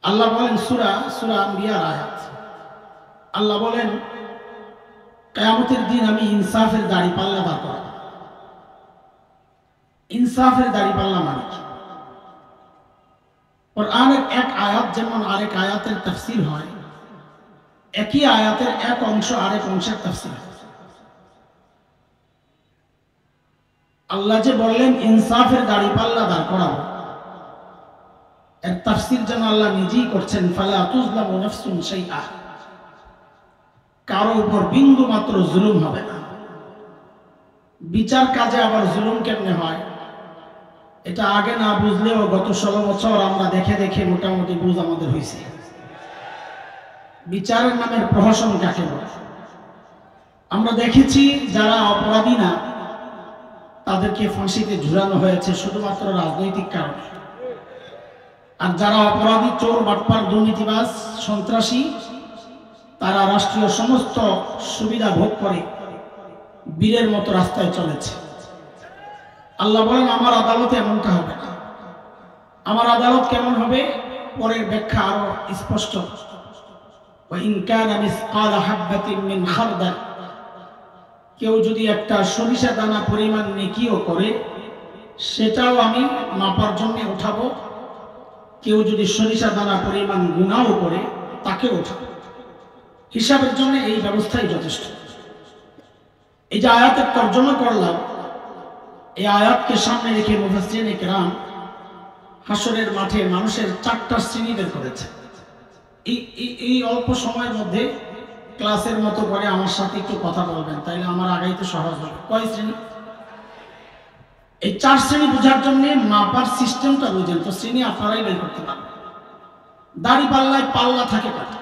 আল্লাহ বলেন সূরা আম্বিয়ার আয়াত, আল্লাহ বলেন কিয়ামতের দিন আমি ইনসাফের দাঁড়িপাল্লা দাঁড় করাবো। ইনসাফের দাঁড়িপাল্লা মানে কি? কোরআনের এক আয়াত যেমন আরেক আয়াতের তাফসীর হয়, একই আয়াতের এক অংশ আরেক অংশের তাফসীর হয়। আল্লাহ যে বললেন ইনসাফের দাঁড়িপাল্লা দাঁড় করাবো, এর তাফসীর যেন আল্লাহ নিজেই করছেন, ফালা তুজলামু নাফসুন শাইআ, কারো উপর বিন্দু মাত্র জুলুম হবে না। বিচার কাজে আবার জুলুম কেমনে হয় এটা আগে না বুঝলেও গত 16 বছর আমরা দেখে দেখে মোটামুটি বুঝ আমাদের হয়েছে। বিচারের নামের প্রহসন কাকে বলে? আমরা দেখেছি যারা অপরাধী না তাদেরকে ফাঁসিতে ঝুলানো হয়েছে শুধুমাত্র রাজনৈতিক কারণে, আর যারা অপরাধী, চোর, বাটপার, দুর্নীতিবাজ, সন্ত্রাসী, তারা রাষ্ট্রীয় সমস্ত সুবিধা ভোগ করে বীরের মতো রাস্তায় চলেছে। আল্লাহ বলেন আমার আদালতে এমনটা হবে না। আমার আদালত কেমন হবে পরের ব্যাখ্যা আরো স্পষ্ট, ওয়াইন কানা মিসকালা হাববাতিন মিন খারদাল, কেউ যদি একটা সরিষা দানা পরিমাণ নেকিও করে সেটাও আমি মাপার জন্য উঠাবো, কেউ যদি সরিষা দানা পরিমাণ গুনাহ করে তাকেও উঠাবো। হিসাবের জন্য এই ব্যবস্থাই যথেষ্ট। এই যে আয়াতের তর্জমা করলাম, এই আয়াতকে সামনে রেখে মুফাসসিরিনে কেরাম হাসরের মাঠে মানুষের 4টা শ্রেণী বের করেছে। এই অল্প সময়ের মধ্যে ক্লাসের মতো করে আমার সাথে একটু কথা বলবেন, তাইলে আমার আগাইতে সহজ হবে। কয় শ্রেণী? এই 4 শ্রেণী বোঝার জন্য মাপার সিস্টেমটা বুঝেন তো শ্রেণী আপনারাই বের করতে পারবেন। দাড়ি পাল্লায় পাল্লা থাকে কত?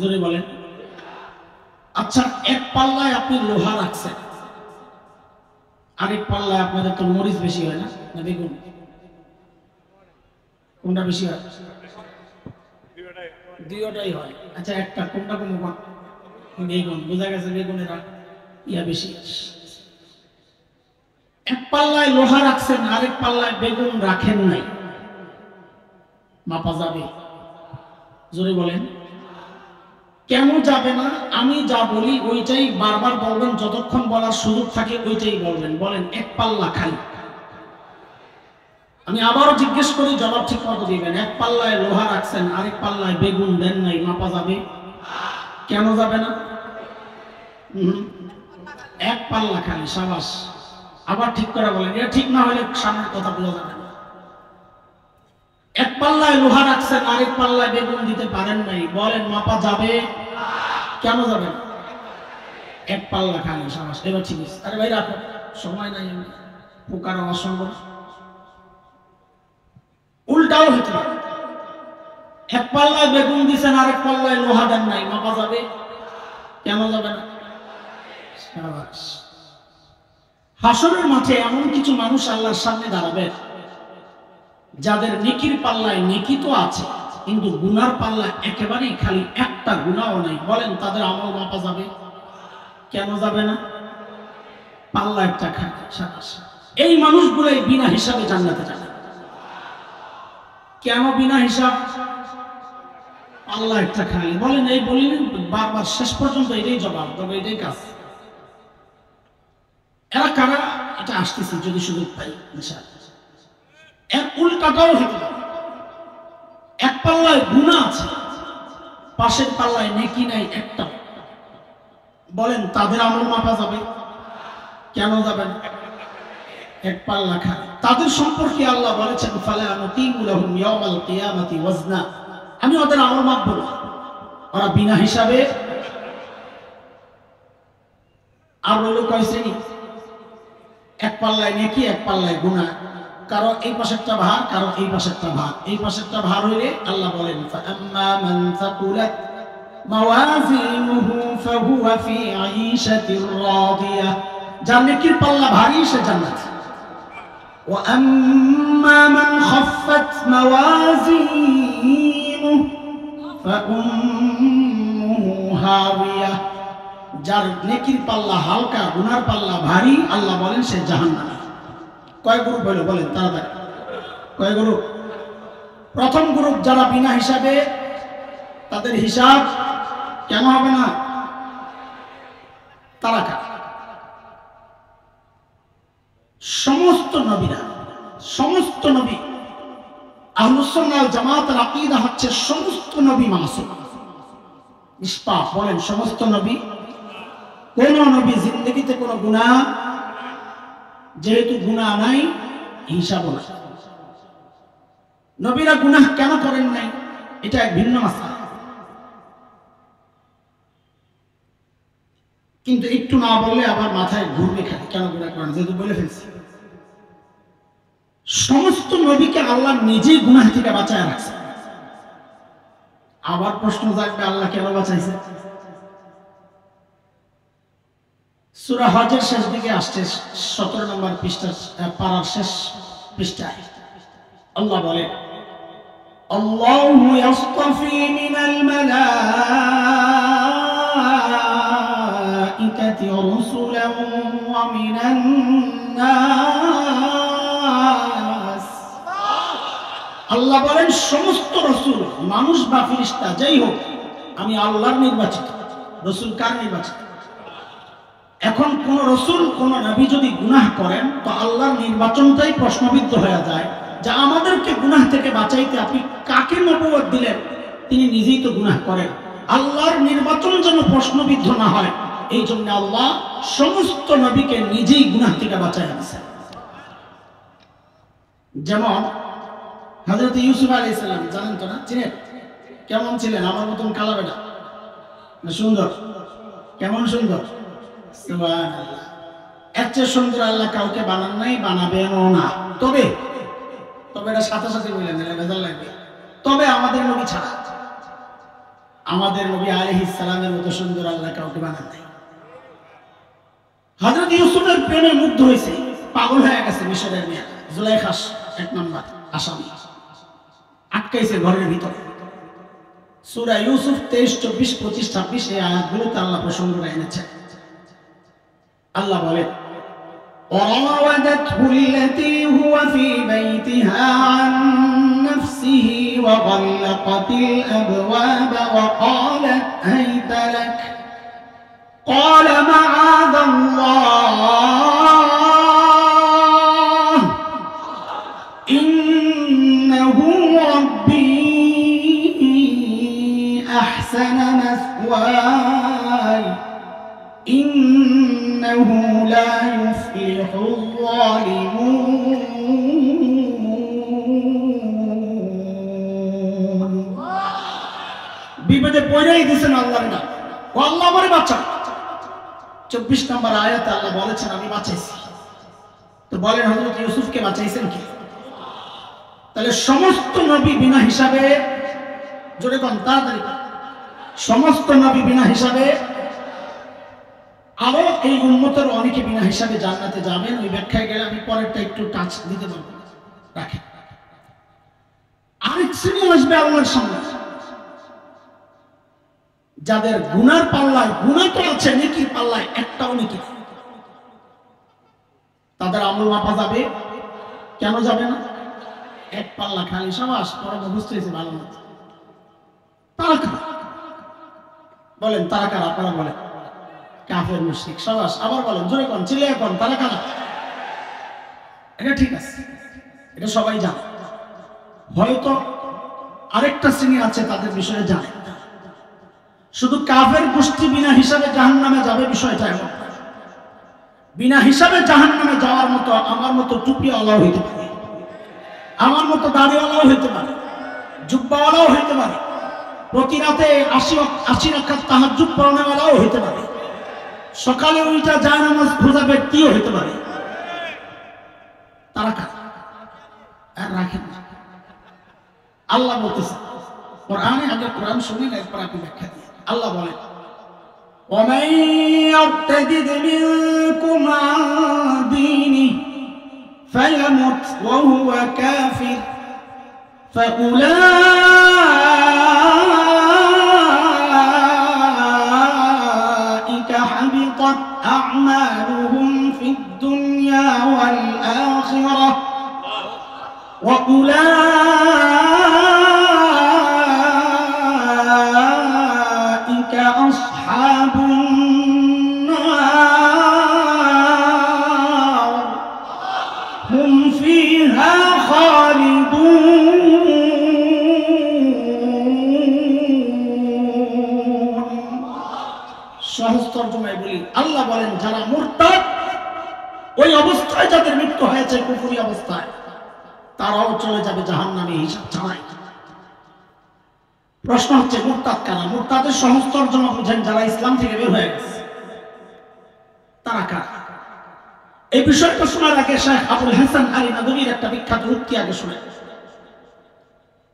জোরে বলেন। আচ্ছা, এক পাল্লায় আপনি লোহা রাখছেন, আরেক পাল্লায় আপনাদের তো মরিচ বেশি হয় না বেগুন? কোনটা বেশি হয়? দুইটাই হয়। আচ্ছা, একটা কোনটা কম? বেগুন। বোঝা গেছে বেগুনের ইয়া বেশি। এক পাল্লায় লোহা রাখছেন, আরেক পাল্লায় বেগুন রাখেন নাই, মাপা যাবে? জোরে বলেন। কেন যাবে না? আমি যা বলি ওইটাই বারবার বলবেন, যতক্ষণ বলার সুযোগ থাকে ওইটাই বলবেন। বলেন এক পাল্লা খাই। আমি আবারও জিজ্ঞেস করি, জবাব ঠিক মতো দিবেন। এক পাল্লায় লোহা রাখছেন, আরেক পাল্লায় বেগুন দেন নাই, মাপা যাবে? কেন যাবে না? এক পাল্লা খালি। সাবাস। আবার ঠিক করে বলেন, এটা ঠিক না হলে সামনের কথা বোঝা যাবে না। এক পাল্লায় লোহা রাখছেন, আরেক পাল্লায় বেগুন দিতে পারেন নাই, বলেন মাপা যাবে? কেন যাবে না? এক পাল্লা খালি। সাবাস, এবার ঠিক আছে। আরে ভাই রাখো, সময় নাই, পোকার অসম্ভব। উল্টাও হতে পারে, এক পাল্লায় বেগুন দিচ্ছেন, আরেক পাল্লায় লোহা দেন নাই, মাপা যাবে? কেন যাবে না? সাবাস। হাসরের মাঠে এমন কিছু মানুষ আল্লাহর সামনে দাঁড়াবে যাদের নেকির পাল্লায় নেকি তো আছে, কিন্তু গুনার পাল্লায় একেবারেই খালি, একটা গুনাহও নাই। বলেন তাদের আমল মাপা যাবে? কেন যাবে না? পাল্লা একটা খায়। সাবাস। এই মানুষগুলোই বিনা হিসাবে জান্নাতে যাবে। কেন বিনা হিসাব? পাল্লা একটা খায়। বলেন এই বলিলেন বারবার, শেষ পর্যন্ত এটাই জবাব, তবে এটাই কাজ। এরা কারা? এটা আসতেছে যদি সুযোগ পাই ইনশাআল্লাহ। এক উল্টাটাও হতে পারে, এক পাল্লায় গুনাহ আছে, পাশের পাল্লায় নেকি নাই একটা। বলেন তাদের আমল মাপা যাবে? কেন যাবে না? এক পাল্লা খায়। তাদের সম্পর্কে আল্লাহ বলেছেন, ফালা নুকিমু লাহুম ইয়াওমাল কিয়ামাতি ওয়াজনা, আমি ওদের আমল মাপব না, ওরা বিনা হিসাবে। আর রইল কয় শ্রেণী? এক পাল্লায় নেকি, এক পাল্লায় গুনাহ। কারো এই পাশেরটা ভার, কারো এই পাশেরটা ভার। এই পাশেরটা ভার হইলে আল্লাহ বলেন, ফাআম্মা মান সাকুলাত মাওয়াজিনুহু ফাহুয়া ফি আইশাতির রাদিয়াহ, যার নেকির পাল্লা ভারী সে জান্নাতে। ওয়া আম্মা মান খাফফাত মাওয়াজিনুহু ফাউম্মুহু হাওিয়াহ, যার নেকির পাল্লা হালকা, গুনার পাল্লা ভারী, আল্লাহ বলেন সে জাহান্নামে। কয় গ্রুপ হলো? বলেন তাড়াতাড়ি, কয় গ্রুপ? প্রথম গ্রুপ যারা বিনা হিসাবে, তাদের হিসাব কেন হবে না? তারা কারা? সমস্ত নবীরা, সমস্ত নবী, আহলুস সুন্নাহ ওয়াল জামাতের আকীদা হচ্ছে সমস্ত নবী মাসুম, নিষ্পাপ। বলেন সমস্ত নবী। কোন নবী জিন্দেগিতে কোনো গুনাহ, যেহেতু গুনাহ নাই হিসাব নাই। নবীরা গুনাহ কেন করেন নাই এটা এক ভিন্ন মাসলা, কিন্তু একটু না বললে আবার মাথায় ঘুরবে খালি কেন গুনাহ করেন, যেহেতু বলে ফেলছি। সমস্ত নবীকে আল্লাহ নিজেই গুনাহ থেকে বাঁচায় রাখছে। আবার প্রশ্ন জাগবে আল্লাহ কেন বাঁচাইছে? সূরা হজের শেষ দিকে আসছে 17 নম্বর পৃষ্ঠা, পারার শেষ পৃষ্ঠায় আল্লাহ বলে, আল্লাহু ইয়াসতাফি মিনাল মালাইকাতি রাসূলান ওয়া মিনান নাস। আল্লাহ বলেন সমস্ত রাসূল, মানুষ বা ফেরেশতা যাই হোক, আমি আল্লাহর নির্বাচিত। রাসূল কার নির্বাচিত? এখন কোন রাসূল কোন নবী যদি গুনাহ করেন তো আল্লাহর নির্বাচনটাই প্রশ্নবিদ্ধ হয়ে যায়, যে আমাদেরকে গুনাহ থেকে বাঁচাইতে আপনি কাকে নবুয়ত দিলেন? তিনি নিজেই তো গুনাহ করেন। আল্লাহর নির্বাচন যেন প্রশ্নবিদ্ধ না হয়, এই জন্য আল্লাহ সমস্ত নবীকে নিজেই গুনাহ থেকে বাঁচায় দিয়েছেন। যেমন হযরত ইউসুফ আলাইহিস সালাম, জানেন তো না? চিনেন? কেমন ছিলেন? আমার মতন কালা বেটা না সুন্দর? কেমন সুন্দর! সুবহানাল্লাহ। এর চেয়ে সুন্দর আল্লাহ কাউকে বানান নাই, বানাবেনও না। তবে এটা সাথে সাথে বললেন, ভেজাল লাগবে। তবে আমাদের নবী ছাড়া, আমাদের নবী আলাইহিস সালামের মতো সুন্দর আল্লাহ কাউকে বানান নাই। হযরত ইউসুফের প্রেমে মুগ্ধ হয়েছে, পাগল হয়ে গেছে মিশরের মেয়ে জুলাইখা, 1 নম্বর আসামি, আটকাইছে ঘরের ভিতরে। সূরা ইউসুফ 23, 24, 25, 26 এই আয়াতগুলোতে আল্লাহ প্রসঙ্গটা এনেছেন। আল্লাহ বলে, وراودته التي هو في بيتها عن نفسه وغلقت الأبواب وقالت هيت لك قال معاذ الله إنه ربي أحسن مثواي إنه لا يفلح الظالمون। বিপদে পড়েই দিয়েছেন আল্লাহর নাম, ও আল্লাহ আমারে বাঁচা। 24 নম্বর আয়াতে আল্লাহ বলেছেন আমি বাঁচাইছি। তো বলেন হযরত ইউসুফকে বাঁচাইছেন কি? তাহলে সমস্ত নবী বিনা হিসাবে, জোরে কোন তাড়াতাড়ি, সমস্ত নবী বিনা হিসাবে, আরো এই উম্মতের অনেকে বিনা হিসাবে জান্নাতে যাবেন। ওই ব্যাখ্যায় গেলে আমি পরেরটা একটু টাচ দিতে পারবো, রাখেন। আরেক শ্রেণী আসবে আল্লাহর সামনে, যাদের গুনার পাল্লায়, গুনাহ তো আছে, নেকির পাল্লায় একটাও নেকি, তাদের আমল মাপা যাবে। কেন যাবে না? এক পাল্লা খালি, সাবাস, পরে বুঝতে হয়েছে ভালো মতো। তারা কারা? বলেন তারা কারা? আপনারা বলেন। কাফের মুশরিক, সাবাস। আবার বলেন, জোরে কোন, চিল্লায়ে কোন, তারা কারা? এটা ঠিক আছে, এটা সবাই জানে। হয়তো আরেকটা শ্রেণী আছে তাদের বিষয়ে জানে। শুধু কাফের গোষ্ঠী বিনা হিসাবে জাহান্নামে যাবে বিষয়টা এমন। বিনা হিসাবে জাহান্নামে যাওয়ার মতো আমার মতো টুপিওয়ালাও হইতে পারে, আমার মতো দাড়িওয়ালাও হইতে পারে, জুব্বাওয়ালাও হইতে পারে, প্রতি রাতে 80 রাকাত তাহাজ্জুদ পড়ানোওয়ালাও হইতে পারে, সকালে উল্টা জায়নামাজ খোঁজা ব্যক্তিও হইতে পারে। তারা কারা? আর রাখেন না। আল্লাহ বলতেছে কোরআনে, আগে কোরআন শুনেন, এরপর আপনি ব্যাখ্যা দিন। আল্লাহ বলেন, وَمَن يَرْتَدِدْ مِنكُمْ عَن دِينِهِ فَيَمُتْ وَهُوَ كَافِرٌ فَأُولَئِكَ حَبِطَتْ أَعْمَالُهُمْ فِي الدُّنْيَا وَالْآخِرَةِ وَأُولَئِكَ আল্লাহ বলেন যারা মুরতাদ ওই অবস্থায় যাদের মৃত্যু হয়েছে কুফরি অবস্থায় তারাও চলে যাবে জাহান্নামে হিসাব ছাড়াই। প্রশ্ন হচ্ছে মুরতাদ কারা? মুরতাদের সহজ তর্জমা বুঝেন যারা ইসলাম থেকে বের হয়ে গেছে তারা কারা? এই বিষয়টা শোনার আগে শেখ আবুল হাসান আলী নদভীর একটা বিখ্যাত উক্তি আগে শুনে।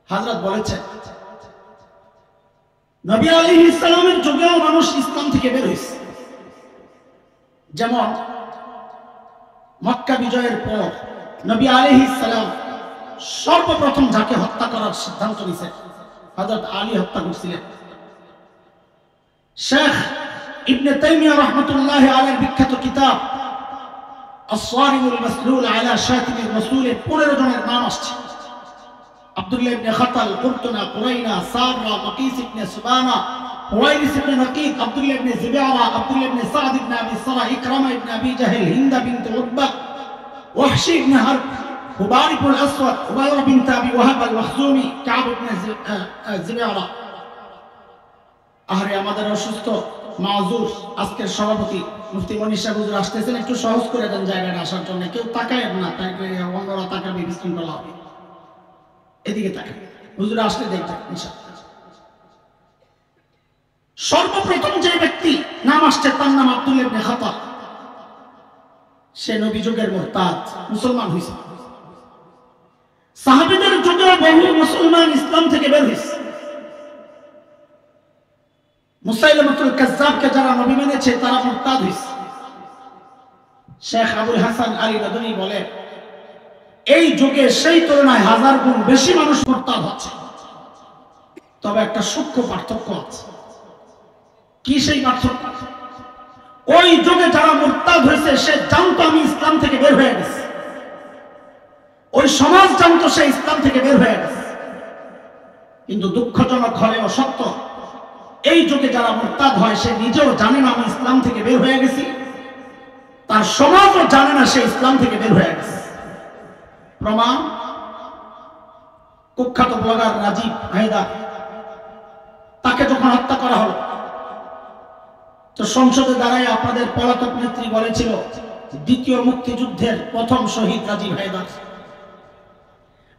হযরত বলেছেন নবী আলাইহিস সালামের যুগেও মানুষ ইসলাম থেকে বের হয়েছে। যেমন মক্কা বিজয়ের পর নবী আলাইহিস সালাম সর্বপ্রথম যাকে হত্যা করার সিদ্ধান্ত নিয়েছেন হযরত আলী হত্যা করেছিলেন। শেখ ইবনে তাইমিয়া রাহমাতুল্লাহি আলাইহির বিখ্যাত কিতাব আস-সারিমুল মাসলুল আলা শাতিমির রাসূলের 15 জনের নাম আসছে। আব্দুল্লাহ ইবনে খাতাল, কুরতুনা, কুরাইনা, সাররা, মাকিস ইবনে সুবানা, হুয়াইরিস ইবনে নাকিব, আব্দুল্লাহ ইবনে জিবারা, আব্দুল্লাহ ইবনে সাদ ইবনে আবি সারা, ইকরামা ইবনে আবি জাহল, হিন্দা বিনত উতবা, ওয়াহশি ইবনে হারব, হুবার ইবনে আসওয়াদ, হুবায়রা বিনত আবি ওয়াহাব আল-মাখজুমি, কাব ইবনে জিবারা। আরে আমাদের অসুস্থ মাযুর আজকের সভাপতি মুফতি মনির সাহেব হুজুর আসতেছেন, একটু সহজ করে দেন জায়গাটা আসার জন্য। কেউ তাকায় না, তাকে অন্যরা তাকাবে, বিশৃঙ্খলা হবে। এদিকে তাকায়, হুজুর আসলে দেখবেন ইনশাআল্লাহ। সর্বপ্রথম যে ব্যক্তি নাম আসছে তার নাম আব্দুল্লাহ ইবনে খাতাব। সে নবী যুগের মুরতাদ, মুসলমান হয়েছে। সাহাবীদের যুগেও বহু মুসলমান ইসলাম থেকে বের হয়েছে। মুসাইলামাতুল কাজ্জাবকে যারা নবী মেনেছে তারা মুরতাদ হয়েছে। শেখ আবুল হাসান আলী নদভী বলেন এই যুগে সেই তুলনায় 1000 গুণ বেশি মানুষ মুরতাদ হচ্ছে। তবে একটা সূক্ষ্ম পার্থক্য আছে। কি সেই পার্থক্য? ওই যুগে যারা মুরতাদ হয়েছে সে জানতো আমি ইসলাম থেকে বের হয়ে গেছি, ওই সমাজ জানতো সে ইসলাম থেকে বের হয়ে গেছে। কিন্তু দুঃখজনক হলেও সত্য, এই যুগে যারা মুরতাদ হয় সে নিজেও জানে না আমি ইসলাম থেকে বের হয়ে গেছি, তার সমাজও জানে না সে ইসলাম থেকে বের হয়ে গেছে। প্রমাণ কুখ্যাত ব্লগার রাজীব হায়দার, তাকে যখন হত্যা করা হলো তো সংসদে দাঁড়ায় আপনাদের পলাতক নেত্রী বলেছিল দ্বিতীয় মুক্তিযুদ্ধের প্রথম শহীদ রাজীব হায়দার।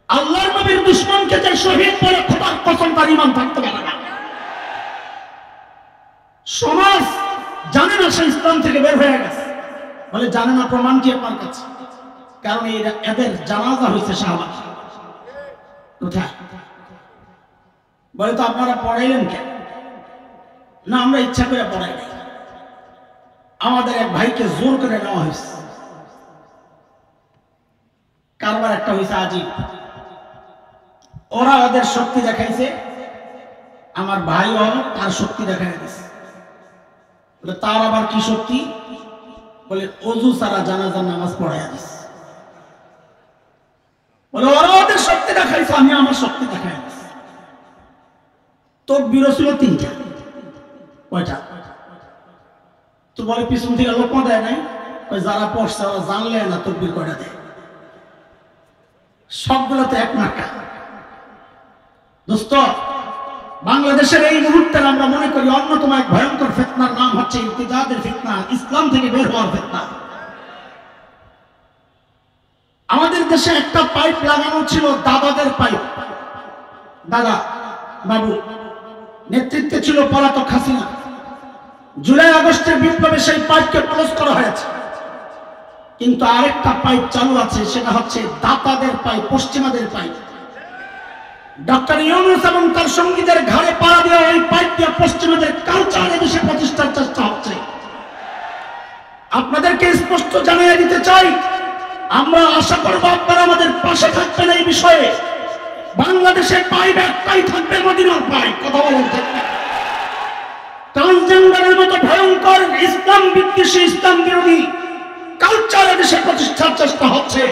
আল্লাহর নবীর দুশমনকে যে শহীদ বলে খোদার কসম তার ঈমান থাকতে পারে না। সমাজ জানে না সে ইসলাম থেকে বের হয়ে গেছে, বলে জানে না। প্রমাণ কি আপনার কাছে? কারণ এদের জানাজা হয়েছে শাহবাগ। কোথায়? বলে তো আপনারা পড়াইলেন কেন? না আমরা ইচ্ছা করে পড়াই নাই, আমাদের এক ভাইকে জোর করে নেওয়া হয়েছে। কারবার একটা হয়েছে আজীব, ওরা ওদের শক্তি দেখাইছে, আমার ভাইও তার শক্তি দেখাই দিছে। বলে তার আবার কি শক্তি? বলে ওযু ছাড়া জানাজার নামাজ পড়াইয়া দিছে। বলে ওরা ওদের শক্তি দেখাইছে, আমি আমার শক্তি দেখাই দিছি। তাকবীর ছিল 3টা। কয়টা? তো বলে পিছন থেকে লোকমা দেয় নাই, যারা পড়ছে ওরা জানলে না তাকবীর কয়টা দেয়। সবগুলো তো এক মার্কা। দোস্ত, বাংলাদেশের এই মুহূর্তে আমরা মনে করি অন্যতম এক ভয়ঙ্কর ফিতনার নাম হচ্ছে ইরতিদাদের ফিতনা, ইসলাম থেকে বের হওয়ার ফিতনা। আমাদের দেশে একটা পাইপ লাগানো ছিল, দাদাদের পাইপ। দাদা বাবু নেতৃত্বে ছিল পলাতক হাসিনা। জুলাই আগস্টের বিপ্লবে সেই পাইপকে ক্লোজ করা হয়েছে, কিন্তু আরেকটা পাইপ চালু আছে, সেটা হচ্ছে দাতাদের পাইপ, পশ্চিমাদের পাইপ। ডক্টর ইউনূস এবং তার সঙ্গীদের ঘাড়ে পাড়া দিয়ে ওই পাইপ দিয়ে পশ্চিমাদের কালচার এদেশে প্রতিষ্ঠার চেষ্টা হচ্ছে। আপনাদেরকে স্পষ্ট জানিয়ে দিতে চাই, আমরা আশা করব আপনারা আমাদের পাশে থাকবেন এই বিষয়ে। বাংলাদেশের পাইপ একটাই থাকবে, মদিনার পাইপ। কথা বলেন ঠিক না? ট্রান্সজেন্ডারের মতো ভয়ঙ্কর ইসলাম বিদ্বেষী, ইসলাম বিরোধী কালচার এদেশে প্রতিষ্ঠার চেষ্টা হচ্ছে।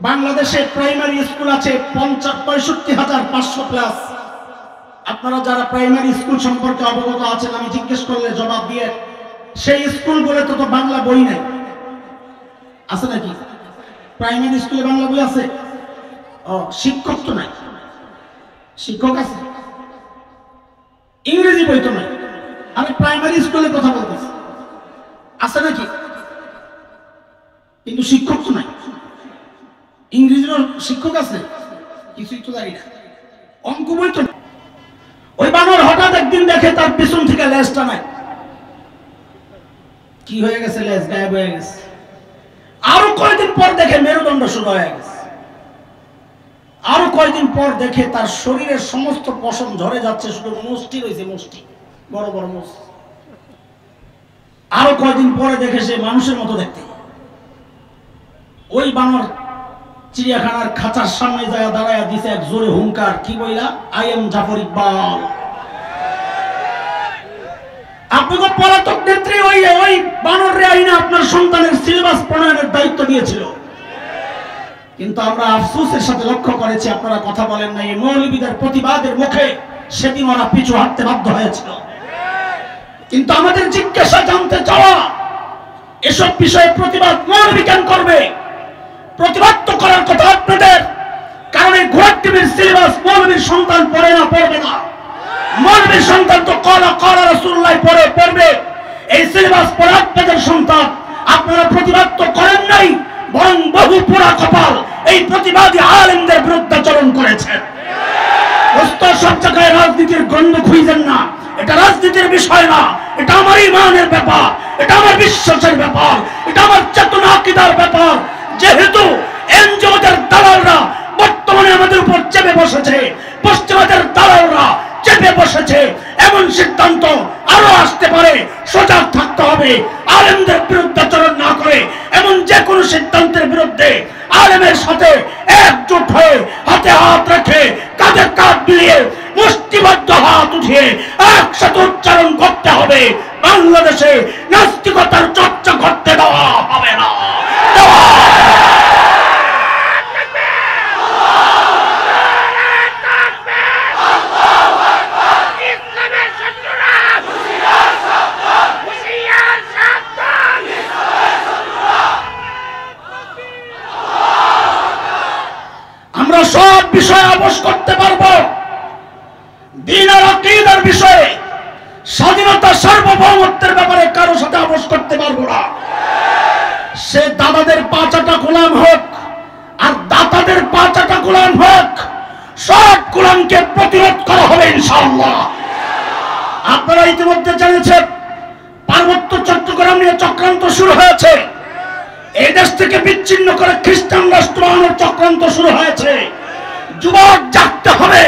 বাংলাদেশে প্রাইমারি স্কুল আছে 65,500 প্লাস। আপনারা যারা প্রাইমারি স্কুল সম্পর্কে অবগত আছেন, আমি জিজ্ঞেস করলে জবাব দিয়ে, সেই স্কুলগুলো তো বাংলা বই নাই, আছে নাকি? প্রাইমারি স্কুলে বাংলা বই আছে? ও, শিক্ষক তো নাই। শিক্ষক আছে, ইংরেজি বই তো নাই। আমি প্রাইমারি স্কুলের কথা বলতেছি। আছে নাকি? কিন্তু শিক্ষক তো নাই। ইংরেজির শিক্ষক আছে? কিছুই তো জানি না। অঙ্ক বই তো। ওই বানর হঠাৎ একদিন দেখে তার পিছন থেকে লেজটা নাই। কি হয়ে গেছে? লেজ গায়েব হয়ে গেছে। আরো কয়েকদিন পর দেখে মেরুদণ্ড শুরু হয়ে গেছে। আরো কয়েকদিন পর দেখে তার শরীরের সমস্ত পশম ঝরে যাচ্ছে, শুধু মুষ্টি রয়েছে, মুষ্টি, বড় বড় মুষ্টি। আরো কয়েকদিন পরে দেখে সে মানুষের মতো দেখতে। ওই বানর চিড়িয়াখানার খাঁচার সামনে যায় দাঁড়ায় দিছে এক জোরে হুঙ্কার, কি বইলা? I am Zafar Iqbal. আপনাকে পলাতক নেত্রী ওই বানর রে আইনা আপনার সন্তানের সিলেবাস প্রণয়নের দায়িত্ব দিয়েছিল। কিন্তু আমরা আফসোসের সাথে লক্ষ্য করেছি আপনারা কথা বলেন নাই। মৌলবীদের প্রতিবাদের মুখে সেদিন ওরা পিছু হাঁটতে বাধ্য হয়েছিল। কিন্তু আমাদের জিজ্ঞাসা জানতে চাওয়া, এসব বিষয়ে প্রতিবাদ মৌলবী কেন করবে? প্রতিবাদ তো করার কথা আপনাদের, কারণ এই ঘোড়ার টিভির সিলেবাস মৌলবীর সন্তান পড়ে না, পড়বে না। মৌলবীর সন্তান তো কলা কলা রাসূলুল্লাহ পড়বে। এই সিলেবাস পড়ে আপনাদের সন্তান। আপনারা প্রতিবাদ তো করেন নাই, বরং বহু পোড়া কপাল এই প্রতিবাদী আলেমদের বিরুদ্ধে আচরণ করেছেন। সব জায়গায় রাজনীতির গন্ধ খুঁজেন না। এটা রাজনীতির বিষয় না, এটা আমার ইমানের ব্যাপার, এটা আমার বিশ্বাসের ব্যাপার, এটা আমার চেতনা আকীদার ব্যাপার। যেহেতু এনজিওদের দালালরা বর্তমানে আমাদের উপর চেপে বসেছে, পশ্চিমাদের দালালরা চেপে বসেছে, এমন সিদ্ধান্ত আরো আসতে পারে। সজাগ থাকতে হবে, আলেমদের বিরুদ্ধে আচরণ না করে এমন যে কোনো সিদ্ধান্তের বিরুদ্ধে আলেমের সাথে একজোট হয়ে হাতে হাত রেখে কাঁধে কাঁধ মিলিয়ে মুষ্টিবদ্ধ হাত উঠিয়ে একসাথে উচ্চারণ করতে হবে, বাংলাদেশে নাস্তিকতার চর্চা করতে দেওয়া হবে না। আমরা সব বিষয়ে আপোষ করতে পারবো, দ্বীন আর আকীদার বিষয়ে, স্বাধীনতা সার্বভৌমত্বের ব্যাপারে কারো সাথে আপোষ করতে পারবো না। সে দাদাদের পাঁচাটা গোলাম হোক আর দাতাদের পাঁচাটা গোলাম হোক, সব গোলামকে প্রতিরোধ করা হবে ইনশাআল্লাহ। আপনারা ইতিমধ্যে জেনেছেন পার্বত্য চট্টগ্রাম নিয়ে চক্রান্ত শুরু হয়েছে। এই দেশ থেকে বিচ্ছিন্ন করে খ্রিস্টান রাষ্ট্র বানানোর চক্রান্ত শুরু হয়েছে। যুবক জাগতে হবে।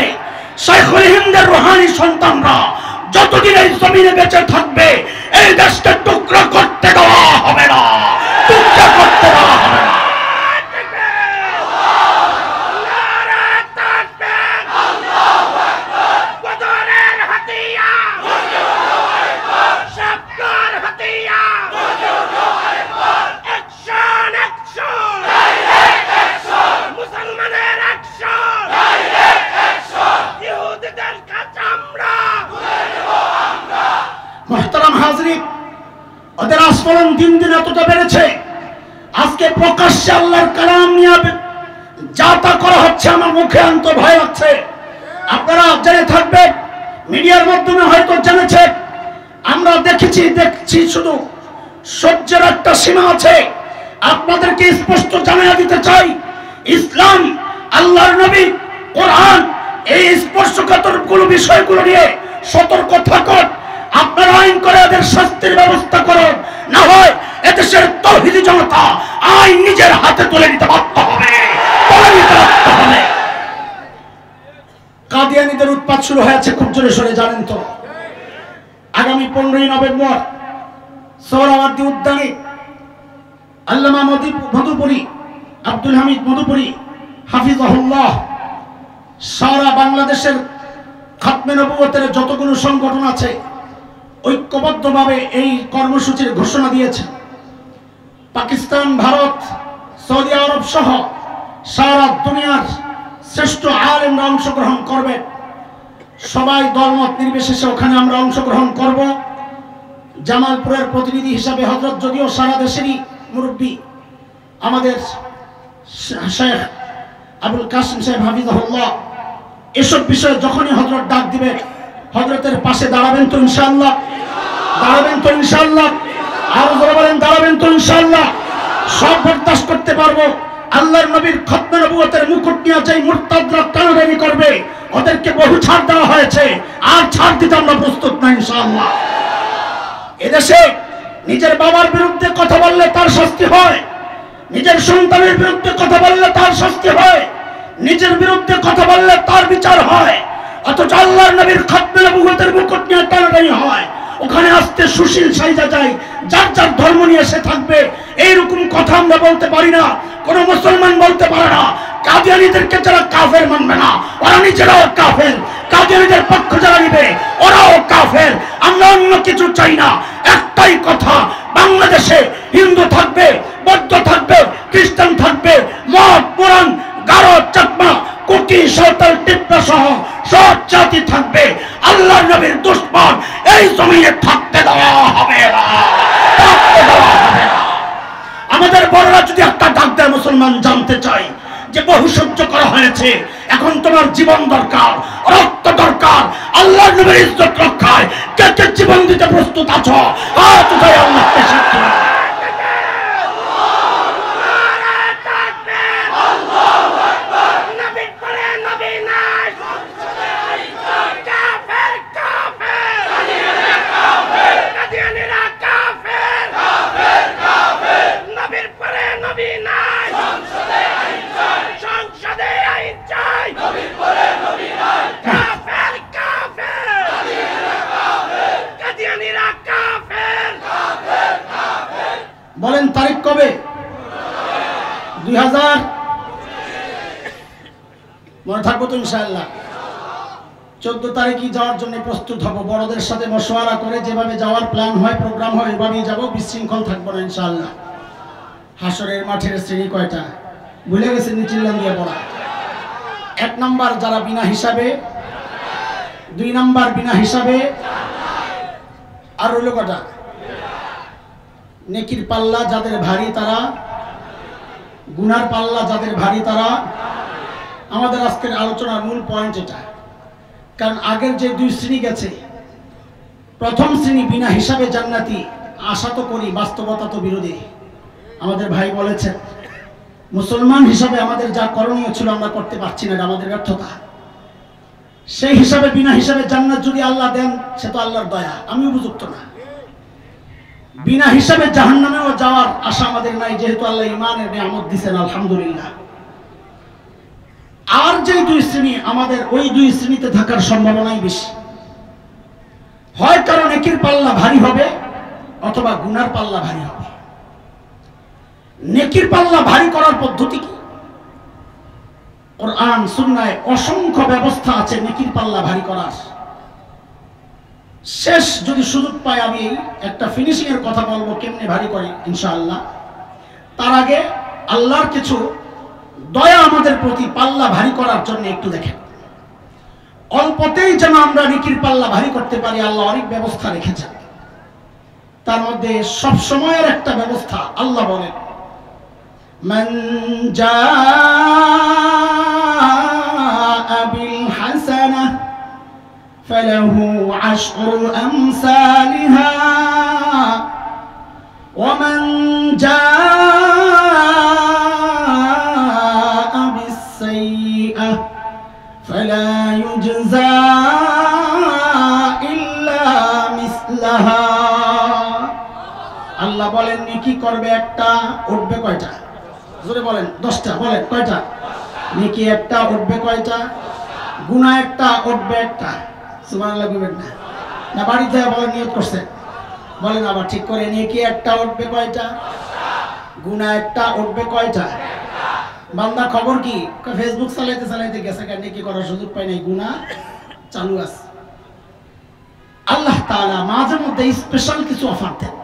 শাইখুল হিন্দের রুহানি সন্তানরা যতদিন এই জমিনে বেঁচে থাকবে এই দেশকে টুকরা করতে দেওয়া হবে না, টুকরা করতে দেওয়া হবে না। ওদের আস্ফলন দিন দিন এতটা বেড়েছে, আজকে প্রকাশ্যে আল্লাহর কালাম নিয়ে যা তা করা হচ্ছে, আমার মুখে আনতে ভয় লাগছে। আপনারা জেনে থাকবেন, মিডিয়ার মাধ্যমে হয়তো জেনেছেন, আমরা দেখছি শুধু সহ্যের একটা সীমা আছে। আপনাদেরকে স্পষ্ট জানিয়ে দিতে চাই, ইসলাম, আল্লাহর নবী, কোরআন এই স্পর্শকাতর বিষয়গুলো নিয়ে সতর্ক থাকুন। আপনারা আইন করে এদের শাস্তির ব্যবস্থা করুন, না হয় এদেশের তাওহীদি জনতা আইন নিজের হাতে তুলে নিতে বাধ্য হবে। কাদিয়ানীদের উৎপাত শুরু হয়েছে খুব জোরে সোরে, জানেন তো। আগামী 15ই নভেম্বর সোহরাওয়ার্দী উদ্যানে আল্লামা মধুপুরী, আব্দুল হামিদ মধুপুরী হাফিজাহুল্লাহ সারা বাংলাদেশের খাতমে নবুয়তের যতগুলো সংগঠন আছে ঐক্যবদ্ধভাবে এই কর্মসূচির ঘোষণা দিয়েছে। পাকিস্তান, ভারত, সৌদি আরব সহ সারা দুনিয়ার শ্রেষ্ঠ আলেমরা অংশগ্রহণ করবে। সবাই দলমত নির্বিশেষে ওখানে আমরা অংশগ্রহণ করব। জামালপুরের প্রতিনিধি হিসাবে হযরত, যদিও সারা দেশেরই মুরব্বী, আমাদের শেখ আবুল কাসিম সাহেব হাফিজাহুল্লাহ, এসব বিষয়ে যখনই হযরত ডাক দিবে হযরতের পাশে দাঁড়াবেন তো ইনশাআল্লাহ? দাঁড়াবেন তো ইনশাআল্লাহ? আর যারা বলেন দাঁড়াবেন তো ইনশাআল্লাহ, সব বরদাস্ত করতে পারবো। আল্লাহর নবীর খতমে নবুয়তের মুকুট নিয়ে যেই মুরতাদরা টানাটানি করবে ওদেরকে বহু ছাড় দেওয়া হয়েছে, আর ছাড় দিতে আমরা প্রস্তুত না ইনশাআল্লাহ। এদেশে নিজের বাবার বিরুদ্ধে কথা বললে তার শাস্তি হয়, নিজের সন্তানের বিরুদ্ধে কথা বললে তার শাস্তি হয়, নিজের বিরুদ্ধে কথা বললে তার বিচার হয়। অথচ আল্লাহর নবীর খতমে নবুয়তের মুকুট নিয়ে টানাটানি হয়, ওখানে আসতে সুশীল সাইজা যায়, যার যার ধর্ম নিয়ে সে থাকবে, এইরকম কথা আমরা বলতে পারি না, কোন মুসলমান বলতে পারে না। কাদিয়ানীদেরকে যারা কাফের মানবে না ওরা নিজেরাও কাফের, কাদিয়ানীদের পক্ষ যারা নিবে ওরাও কাফের। আমরা অন্য কিছু চাই না, একটাই কথা, বাংলাদেশে হিন্দু থাকবে, বৌদ্ধ থাকবে, খ্রিস্টান থাকবে, মঠ পুরাণ গারো চাকমা কুকি সাঁওতাল টিপ্রা সহ সব জাতি থাকবে। আল্লাহর নবীর দুশমন এই জমিনে থাকতে দেওয়া হবে না, থাকতে দেওয়া হবে না। আমাদের বড়রা যদি একটা ডাক দেয়, মুসলমান জানতে চাই যে বহু সহ্য করা হয়েছে, এখন তোমার জীবন দরকার, রক্ত দরকার। আল্লাহর নবীর ইজ্জত রক্ষায় কে কে জীবন দিতে প্রস্তুত আছো? হাত উঠাও আল্লাহকে সাক্ষী রেখে। বলেন তারিখ কবে? 2000 মনে থাকবো তো ইনশাআল্লাহ। 14 তারিখে যাওয়ার জন্য প্রস্তুত হব, বড়দের সাথে মশওয়ারা করে যেভাবে যাওয়ার প্ল্যান হয়, প্রোগ্রাম হয়, এভাবেই যাবো, বিশৃঙ্খল থাকবো না ইনশাআল্লাহ। হাসরের মাঠের শ্রেণী কয়টা ভুলে গেছেন? চিল্লান দিয়ে পড়া। 1 নাম্বার যারা বিনা হিসাবে, 2 নাম্বার বিনা হিসাবে, আর রইল কটা? নেকির পাল্লা যাদের ভারী তারা, গুনার পাল্লা যাদের ভারী তারা। আমাদের আজকের আলোচনার মূল পয়েন্ট এটা, কারণ আগের যে 2 শ্রেণী গেছে, প্রথম শ্রেণী বিনা হিসাবে জান্নাতি, আশা তো করি, বাস্তবতা তো বিরোধী। আমাদের ভাই বলেছেন মুসলমান হিসাবে আমাদের যা করণীয় ছিল আমরা করতে পারছি না, এটা আমাদের ব্যর্থতা। সেই হিসাবে বিনা হিসাবে জান্নাত যদি আল্লাহ দেন সে তো আল্লাহর দয়া, আমি উপযুক্ত না। বিনা হিসাবে জাহান্নামেও যাওয়ার আশা আমাদের নাই, যেহেতু আল্লাহ ঈমানের নিয়ামত দিয়েছেন আলহামদুলিল্লাহ। আর যে 2 শ্রেণী, আমাদের ওই 2 শ্রেণীতে থাকার সম্ভাবনাই বেশি। হয় কারণ নেকির পাল্লা ভারী হবে, অথবা গুনার পাল্লা ভারী হবে। নেকির পাল্লা ভারী করার পদ্ধতি কি? কোরআন সুন্নায় অসংখ্য ব্যবস্থা আছে নেকির পাল্লা ভারী করার। শেষ যদি সুযোগ পাই আমি একটা ফিনিশিং এর কথা বলবো, কেমনে ভারী করে ইনশাআল্লাহ। তার আগে আল্লাহর কিছু দয়া আমাদের প্রতি পাল্লা ভারী করার জন্য একটু দেখেন। অল্পতেই যেন আমরা নেকির পাল্লা ভারী করতে পারি, আল্লাহ অনেক ব্যবস্থা রেখেছেন। তার মধ্যে সব সময়ের একটা ব্যবস্থা, আল্লাহ বলেন মান জাআ বিল হাসানাহ ফালাহু আশরু আমসালিহা ওয়া মান জাআ বিস সাইয়্যাহ ফালা ইউজজা ইল্লা মিসলাহা। আল্লাহ বলেন নেকি করবে একটা, উঠবে কয়টা? জোরে বলেন 10টা। বলেন কয়টা? নেকি একটা, উঠবে কয়টা? গুনাহ একটা, উঠবে একটা। সুবহানাল্লাহ বলবেন না? না বাড়িতে বলেন, নিয়ত করছেন? বলেন আবার ঠিক করে, নেকি একটা, উঠবে কয়টা? গুনাহ একটা, উঠবে কয়টা? বান্দা খবর কি? ফেসবুক চালাইতে চালাইতে গেছে, কেন নেকি করার সুযোগ পাই নাই, গুনাহ চালু আছে। আল্লাহ তাআলা মাঝে মধ্যে স্পেশাল কিছু অফার দেন।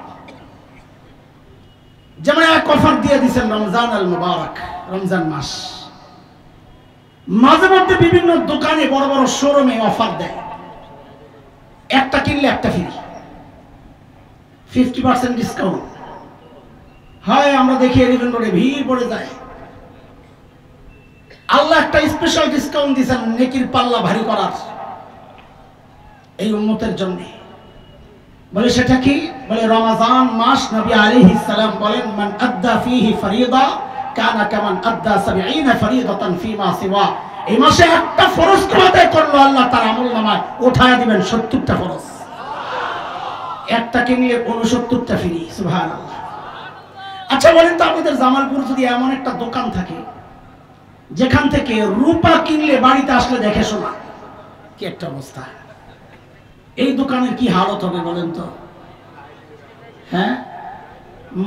যেমন এক অফার দিয়ে দিয়েছেন রমজান আল মুবারক, রমজান মাস। মাঝে মধ্যে বিভিন্ন দোকানে, বড় বড় শোরুমে অফার দেয়, একটা কিনলে একটা ফ্রি, 50% ডিসকাউন্ট হয়। আমরা দেখি এলিভেন রোডে ভিড় পড়ে যায়। আল্লাহ একটা স্পেশাল ডিসকাউন্ট দিয়েছেন নেকির পাল্লা ভারী করার এই উম্মতের জন্য। বলে সেটা কি? বলে রমাজান মাস নবী আলাইহিস সালাম বলেন মান আদ্দা ফীহি ফরিদা কানা কামান আদ্দা 70 ফরিদাতান ফীমা সিওয়া। এই মাসে একটা ফরজ আদায় করলো আল্লাহ তার আমলনামায় উঠায়া দিবেন 70টা ফরজ। একটাকে নিয়ে 69টা ফ্রি। সুবহানাল্লাহ। আচ্ছা বলেন তো আপনাদের জামালপুর যদি এমন একটা দোকান থাকে যেখান থেকে রূপা কিনলে বাড়িতে আসলে দেখে শোনা, কি একটা অবস্থা, এই দোকানের কি হালত হবে বলেন তো? হ্যাঁ,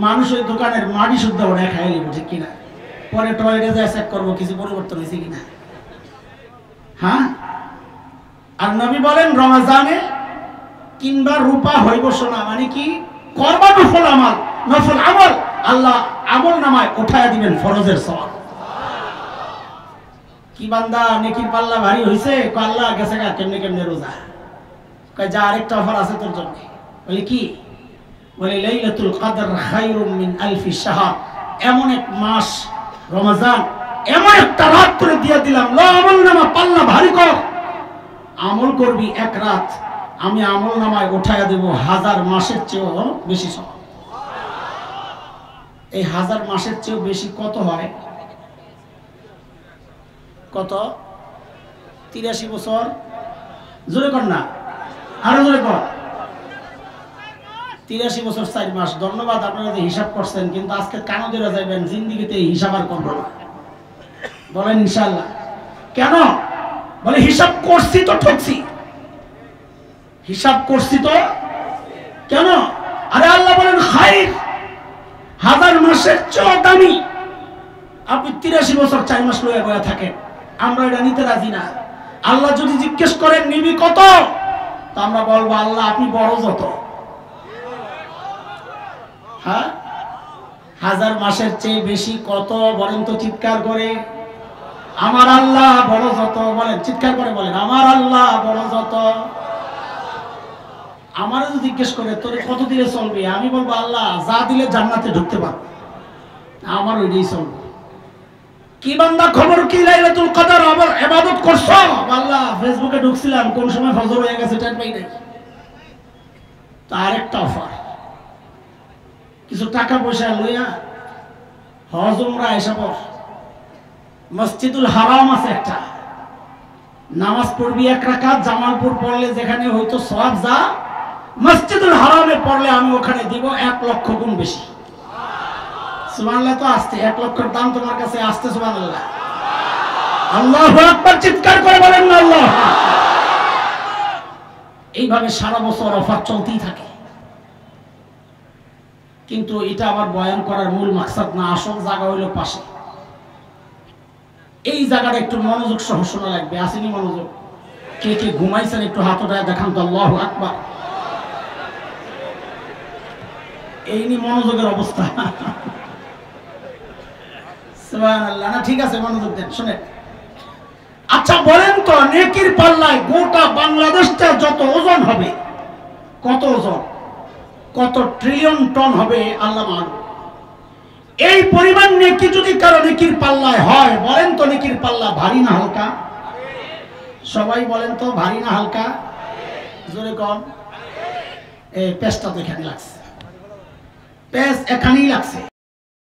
মানুষ ওই দোকানের মাটি শুদ্ধ ওরা খাই নেব, ঠিক কিনা? পরে টয়লেটে যায় চেক করবো কিছু পরিবর্তন হয়েছে কিনা। হ্যাঁ, আর নবী বলেন রমাজানে কিংবা রূপা হইব সোনা, মানে কি করবা নফল আমল, নফল আমল আল্লাহ আমল নামায় উঠায়া দিবেন ফরজের সওয়াব। কি বান্দা নেকির পাল্লা ভারী হইছে, আল্লাহ গেছে গা কেমনে কেমনে রোজা, কয় যা আরেকটা অফার আছে তোর জন্য। বলে কি? বলে লাইলাতুল কদর খায়রুম মিন আলফি শাহর, এমন এক মাস রমজান, এমন একটা রাত করে দিয়ে দিলাম, ল আমল নামা পাল্লা ভারী কর, আমল করবি এক রাত, আমি আমল নামায় উঠায়া দেব 1000 মাসের চেয়েও বেশি সওয়াব। এই 1000 মাসের চেয়েও বেশি কত হয়? কত? 83 বছর। জোরে কর না, আরো জোরে কর। 83 বছর 4 মাস। ধন্যবাদ, আপনারা যে হিসাব করছেন, কিন্তু আজকে কানো ধরে যাবেন, জিন্দিগিতে হিসাব আর করবো না। বলেন ইনশাআল্লাহ। কেন? বলে হিসাব করছি তো ঠকছি, হিসাব করছি তো। কেন? আরে আল্লাহ বলেন খাইর, 1000 মাসের চেয়ে দামি। আপনি 83 বছর 4 মাস লয়ে বয়া থাকেন, আমরা এটা নিতে রাজি না। আল্লাহ যদি জিজ্ঞেস করেন নিবি কত, তো আমরা বলবো আল্লাহ আপনি বড় যত। হ্যাঁ, 1000 মাসের চেয়ে বেশি কত বলেন তো চিৎকার করে? আমার আল্লাহ বড় যত। বলেন চিৎকার করে বলেন, আমার আল্লাহ বড় যত। আমারও যদি জিজ্ঞেস করে তোর কত দিলে চলবে, আমি বলবো আল্লাহ যা দিলে জান্নাতে ঢুকতে পারবো, আমার ওইটাই চলবে। কি বান্দা খবর কি লাইলাতুল কদর আবার ইবাদত করছো? আল্লাহ ফেসবুকে ঢুকছিলাম, কোন সময় ফজর হয়ে গেছে টের পাই নাই। তো আরেকটা অফার, কিছু টাকা পয়সা লইয়া হজ উমরা এসে পর, মসজিদুল হারাম আছে একটা, নামাজ পড়বি 1 রাকাত, জামালপুর পড়লে যেখানে হয়তো সওয়াব যা, মসজিদুল হারামে পড়লে আমি ওখানে দিব 1 লক্ষ গুণ বেশি। সুবহানাল্লাহ। তো আসতে 1 লক্ষের দাম তোমার কাছে আসতে, সুবহানাল্লাহ। আল্লাহু আকবার, চিৎকার করে বলেন না আল্লাহ। এইভাবে সারা বছর অফার চলতেই থাকে। কিন্তু এটা আবার বয়ান করার মূল মাকসাদ না, আসল জায়গা হইল পাশে। এই জায়গাটা একটু মনোযোগ সহ শোনা লাগবে। আসেনি মনোযোগ? কে কে ঘুমাইছেন একটু হাত উঠায় দেখান তো। আল্লাহু আকবার। এই নি মনোযোগের অবস্থা। সুবহানাল্লাহ। না ঠিক আছে, মনোযোগ দেন, শুনেন। আচ্ছা বলেন তো, নেকির পাল্লায় গোটা বাংলাদেশটা যত ওজন হবে, কত ওজন, কত ট্রিলিয়ন টন হবে আল্লাহ মালুম। এই পরিমাণ নেকি যদি কারো নেকির পাল্লায় হয়, বলেন তো নেকির পাল্লা ভারী না হালকা? সবাই বলেন তো, ভারী না হালকা? জোরে কম। এই পেজটা তো এখানে লাগছে, পেজ এখানেই লাগছে।